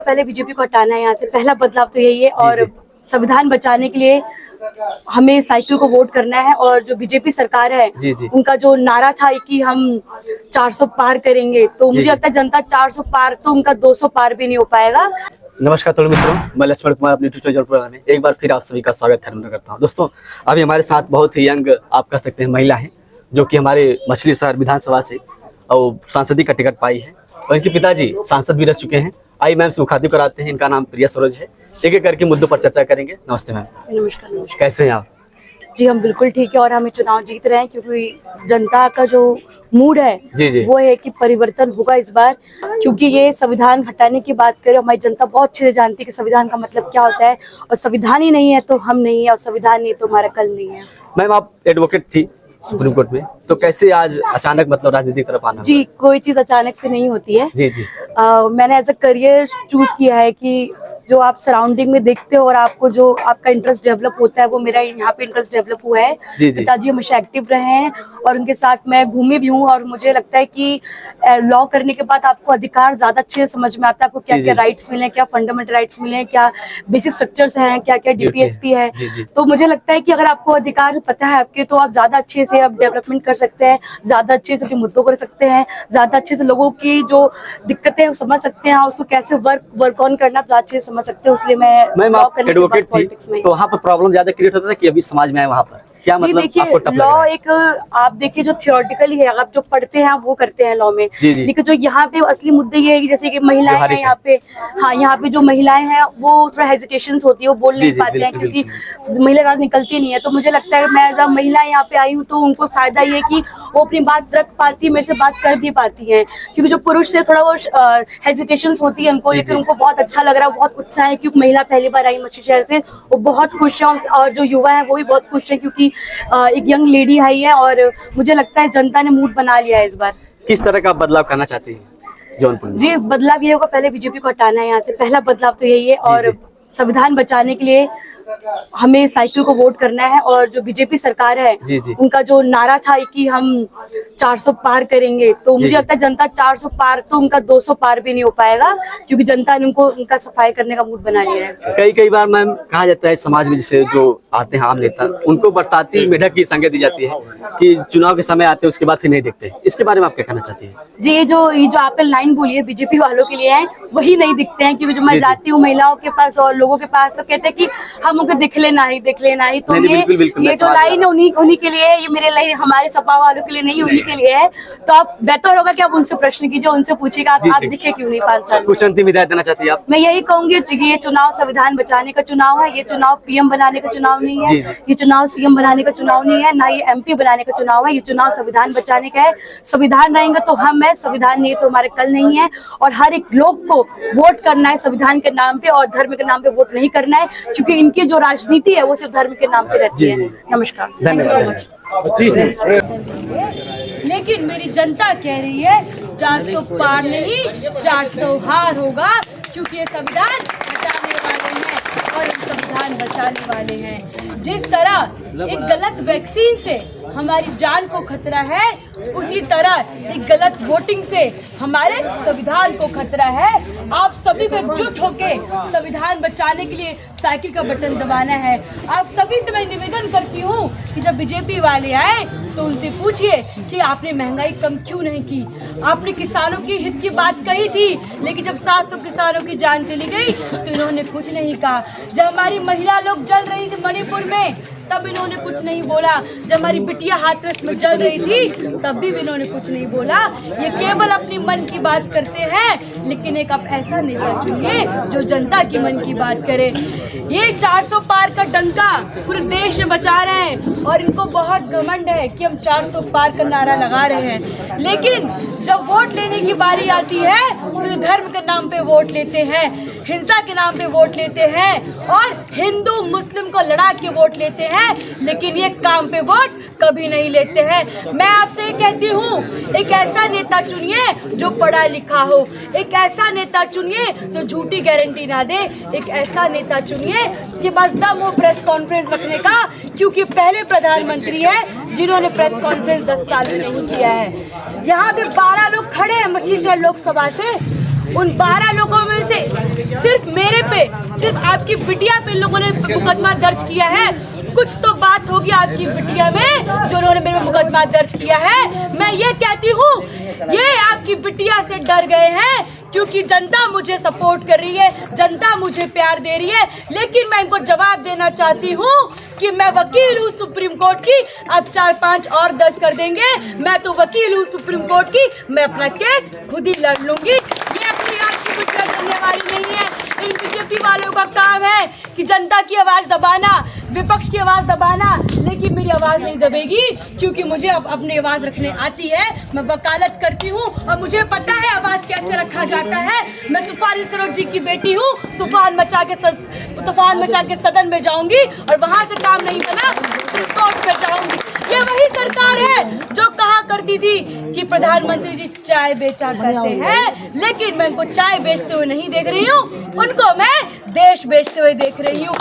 पहले बीजेपी को हटाना है यहाँ से, पहला बदलाव तो यही है। और संविधान बचाने के लिए हमें साइकिल को वोट करना है। और जो बीजेपी सरकार है उनका जो नारा था कि हम 400 पार करेंगे, तो मुझे लगता है जनता 400 पार तो उनका 200 पार भी नहीं हो पाएगा। नमस्कार तोड़ मित्रों, मैं लक्ष्मण कुमार अपने यूट्यूब चैनल प्रोग्राम में एक बार फिर आप सभी का स्वागत करता हूं। दोस्तों, अभी हमारे साथ बहुत ही यंग आप कह सकते हैं महिला हैं, जो कि हमारे मछली शहर विधानसभा से और सांसदी का टिकट पाई है और इनके पिताजी सांसद भी रह चुके हैं। आई मैम से मुखातिब कराते हैं। इनका नाम प्रिया सरोज है। एक एक करके मुद्दों पर चर्चा करेंगे। नमस्ते मैम। नमस्कार। कैसे हैं आप? जी हम बिल्कुल ठीक है और हमें चुनाव जीत रहे हैं, क्योंकि जनता का जो मूड है वो है कि परिवर्तन होगा इस बार। क्योंकि ये संविधान हटाने की बात करें, हमारी जनता बहुत अच्छे से जानती है कि संविधान का मतलब क्या होता है। और संविधान ही नहीं है तो हम नहीं है, और संविधान नहीं तो हमारा कल नहीं है। मैम, आप एडवोकेट थी सुप्रीम कोर्ट में, तो कैसे आज अचानक मतलब राजनीति की तरफ आना? जी, कोई चीज अचानक से नहीं होती है। मैंने एज अ करियर चूज किया है कि जो आप सराउंडिंग में देखते हो और आपको जो आपका इंटरेस्ट डेवलप होता है, वो मेरा यहाँ पे इंटरेस्ट डेवलप हुआ है। पिताजी हमेशा एक्टिव रहे हैं और उनके साथ मैं घूमी भी हूँ। और मुझे लगता है कि लॉ करने के बाद आपको अधिकार ज्यादा अच्छे से समझ में आता है, आपको क्या क्या राइट्स मिले, क्या फंडामेंटल राइट्स मिले, क्या बेसिक स्ट्रक्चर्स हैं, क्या क्या डीपीएसपी है। तो मुझे लगता है कि अगर आपको अधिकार पता है आपके, तो आप ज्यादा अच्छे से आप डेवलपमेंट कर सकते हैं, ज्यादा अच्छे से अपने मुद्दों कर सकते हैं, ज्यादा अच्छे से लोगों की जो दिक्कतें हैं समझ सकते हैं, उसको कैसे वर्क ऑन करना ज्यादा अच्छे से समझ सकते हैं। इसलिए मैं आप एडवोकेट थी, तो वहाँ पर प्रॉब्लम ज्यादा क्रिएट होता था कि अभी समाज में आए वहाँ पर क्या मतलब? देखिए, लॉ एक आप देखिए जो थियोरेटिकली है, आप जो पढ़ते हैं आप वो करते हैं लॉ में। लेकिन जो यहाँ पे असली मुद्दे ये है कि जैसे कि महिलाएं हैं यहाँ पे, हाँ यहाँ पे जो महिलाएं हैं वो थोड़ा हेजिटेशंस होती है, वो बोल नहीं पाते हैं क्योंकि महिला राज निकलती नहीं है। तो मुझे लगता है मैं जब महिला यहाँ पे आई हूँ तो उनको फायदा ये है कि वो अपनी बात रख पाती है, मेरे से बात कर भी पाती है। क्योंकि जो पुरुष से थोड़ा वो हेजिटेशंस होती है उनको, लेकिन उनको बहुत अच्छा लग रहा है, बहुत उत्साह है क्योंकि महिला पहली बार आई मछली शहर से, वो बहुत खुश है। और जो युवा है वो भी बहुत खुश है क्योंकि एक यंग लेडी आई है। और मुझे लगता है जनता ने मूड बना लिया है इस बार। किस तरह का बदलाव करना चाहती है जौनपुर में? जी, बदलाव ये होगा, पहले बीजेपी को हटाना है यहाँ से, पहला बदलाव तो यही है। और संविधान बचाने के लिए हमें साइकिल को वोट करना है। और जो बीजेपी सरकार है उनका जो नारा था कि हम 400 पार करेंगे, तो मुझे लगता है जनता 400 पार तो उनका 200 पार भी नहीं हो पाएगा, क्योंकि जनता ने उनका सफाई करने का मूड बना लिया है। कई बार मैम कहा जाता है समाज में जैसे जो आते हैं आम नेता, उनको बरसाती मेढक की संज्ञा दी जाती है कि चुनाव के समय आते हैं उसके बाद फिर नहीं देखते। इसके बारे में आप क्या कहना चाहती है? जी, ये जो आपने लाइन बोली है बीजेपी वालों के लिए है, वही नहीं दिखते हैं। क्योंकि जब मैं जाती हूँ महिलाओं के पास और लोगों के पास, तो कहते हैं कि हम उनको दिख लेना ही। तो ये जो लाइन है उन्हीं के लिए है, ये मेरे लाइन हमारे सपा वालों के लिए नहीं, उन्हीं के लिए है। तो आप बेहतर होगा कि आप उनसे प्रश्न कीजिए, उनसे पूछिएगा आप दिखे क्यों नहीं 5 साल। कुछ अंतिम हिदायत देना चाहती है आप? मैं यही कहूंगी कि ये चुनाव संविधान बचाने का चुनाव है, ये चुनाव पीएम बनाने का चुनाव नहीं है, ये चुनाव सीएम बनाने का चुनाव नहीं है, ना ये एमपी बनाने का चुनाव है। ये चुनाव संविधान बचाने का है। संविधान रहेंगे तो हम है, संविधान नहीं तो हमारे कल नहीं है। और हर एक लोग को वोट करना है संविधान के नाम पे, और धर्म के नाम पे वोट नहीं करना है, क्योंकि इनकी जो राजनीति है वो सिर्फ धर्म के नाम पे रहती है। नमस्कार, धन्यवाद। लेकिन मेरी जनता कह रही है 400 पार नहीं 400 हार होगा, क्योंकि ये संविधान हटाने वाले हैं और ये संविधान बचाने वाले हैं। जिस तरह एक गलत वैक्सीन से हमारी जान को खतरा है, उसी तरह एक गलत वोटिंग से हमारे संविधान को खतरा है। आप सभी को एकजुट होकर संविधान बचाने के लिए साइकिल का बटन दबाना है। आप सभी से मैं निवेदन करती हूँ कि जब बीजेपी वाले आए तो उनसे पूछिए कि आपने महंगाई कम क्यों नहीं की। आपने किसानों की हित की बात कही थी, लेकिन जब 700 किसानों की जान चली गई तो इन्होंने कुछ नहीं कहा। जब हमारी महिला लोग जल रही थी मणिपुर में, तब इन्होंने कुछ नहीं बोला। जब हमारी बिटिया हाथरस में जल रही थी, तब भी इन्होंने कुछ नहीं बोला। ये केवल अपनी मन की बात करते हैं, लेकिन एक आप ऐसा नेता चुनिए जो जनता की मन की बात करे। ये 400 पार का डंका पूरे देश में बचा रहे हैं और इनको बहुत घमंड है कि हम 400 पार का नारा लगा रहे हैं। लेकिन जब वोट लेने की बारी आती है तो धर्म के नाम पे वोट लेते हैं, हिंसा के नाम पे वोट लेते हैं और हिंदू मुस्लिम को लड़ा के वोट लेते हैं, लेकिन ये काम पे वोट कभी नहीं लेते हैं। मैं आपसे ये कहती हूँ, एक ऐसा नेता चुनिए जो पढ़ा लिखा हो, एक ऐसा नेता चुनिए जो झूठी गारंटी ना दे, एक ऐसा नेता चुनिए जिसके पास दम हो प्रेस कॉन्फ्रेंस रखने का, क्योंकि पहले प्रधानमंत्री है जिन्होंने प्रेस कॉन्फ्रेंस 10 साल में नहीं किया है। यहाँ पे 12 लोग खड़े हैं मछली शहर लोकसभा से, उन 12 लोगों में से सिर्फ मेरे पे, सिर्फ आपकी बिटिया पे लोगों ने मुकदमा दर्ज किया है। कुछ तो बात होगी आपकी बिटिया में जो उन्होंने मेरे पे मुकदमा दर्ज किया है। मैं ये कहती हूँ, ये आपकी बिटिया से डर गए हैं क्योंकि जनता मुझे सपोर्ट कर रही है, जनता मुझे प्यार दे रही है। लेकिन मैं इनको जवाब देना चाहती हूँ कि मैं वकील हूँ सुप्रीम कोर्ट की, अब 4-5 और दर्ज कर देंगे। मैं तो वकील हूँ सुप्रीम कोर्ट की, मैं अपना केस खुद ही लड़ लूंगी। ये अपनी आज की बिटिया करने वाली नहीं है। इन बीजेपी वालों का काम है कि जनता की आवाज दबाना, विपक्ष की आवाज दबाना, लेकिन मेरी आवाज नहीं दबेगी क्योंकि मुझे अब अपनी आवाज रखने आती है। मैं वकालत करती हूँ और मुझे पता है आवाज कैसे रखा जाता है। मैं तूफानी सरोज जी की बेटी हूँ। तूफान मचा के सदन में जाऊंगी और वहां से काम नहीं बना कोर्ट में जाऊंगी। ये वही सरकार है जो कहा करती थी कि प्रधानमंत्री जी चाय बेचा करते हैं, लेकिन मैं उनको चाय बेचते हुए नहीं देख रही हूँ, उनको मैं देश बेचते हुए देख रही हूँ।